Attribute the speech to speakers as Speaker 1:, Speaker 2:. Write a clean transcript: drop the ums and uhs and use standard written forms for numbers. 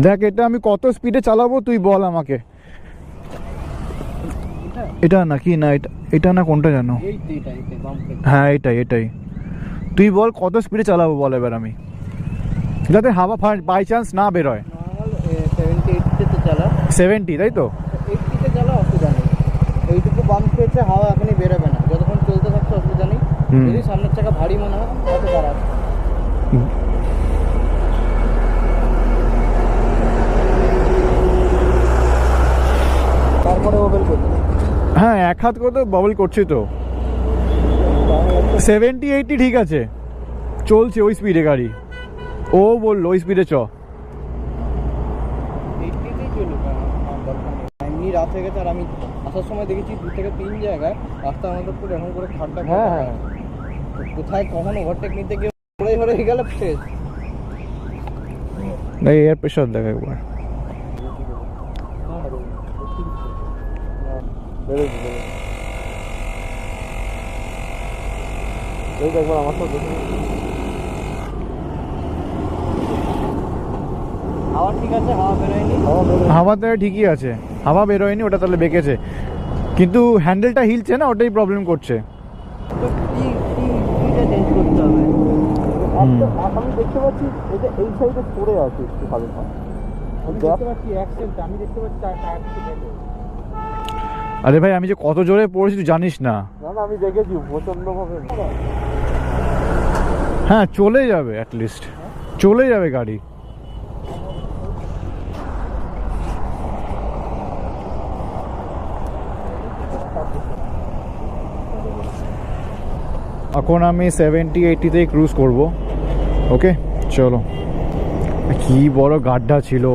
Speaker 1: দেখ এটা আমি কত স্পিডে চালাবো তুই বল আমাকে। এটা না কি না, এটা না কোনটা জানো? হ্যাঁ এটাই এটাই। তুই বল কত স্পিডে চালাবো বল এবার আমি, যাতে হাওয়া বাই চান্স না বেরোয়। 70 তাই তো?
Speaker 2: 80-তে চালা, অসুবিধা নেই। এইটুকু বাম্প পেয়েছে, হাওয়া এখনই বেরোবে না, যতক্ষণ চলতে থাকছে অসুবিধা নেই। যদি সামনের চাকা ভারী মনে হয় তাতে দাঁড়াবে। তারপরে ওভেল করতে,
Speaker 1: হ্যাঁ এক হাত করে তো ববল করছি তো। 70-80 ঠিক আছে, চলছে ওই স্পিডে গাড়ি। ও বললো ওই স্পিডে চ।
Speaker 2: 80-তেই চলুক, এমনি রাত হয়ে গেছে। আর আমি আসার সময় দেখেছি 2 থেকে 3 জায়গায় রাস্তা আমাদের পুরো এরকম করে খাড্ডা। হ্যাঁ, কোথায় কখন ওভারটেক নিতে গিয়ে পড়ে গেলে শেষ।
Speaker 1: না এয়ার প্রেশার দেখ একবার।
Speaker 2: আমার তো হাওয়া ঠিক আছে, হাওয়া বেরোয়নি।
Speaker 1: হাওয়াতে ঠিকই আছে, হাওয়া বেরোয়নি, ওটা তাহলে বেঁকেছে, কিন্তু হ্যান্ডেলটা হিলছে না, ওটাই প্রবলেম করছে।
Speaker 2: চেঞ্জ করতে হবে। আমি দেখতে পাচ্ছি এটা এই সাইডে পড়ে আছে একটু হালকা। আমি দেখতে পাচ্ছি অ্যাক্সেলটা, আমি দেখতে পাচ্ছি টায়ার থেকে।
Speaker 1: আরে ভাই আমি যে কত জোরে পড়েছি তুই জানিস না।
Speaker 2: না আমি দেখেছি প্রচন্ড ভাবে।
Speaker 1: হ্যাঁ চলে যাবে, অ্যাটলিস্ট চলে যাবে গাড়ি। এখন আমি 70-80-তে ক্রুজ করব। ওকে চলো। কি বড় গাড্ডা ছিল।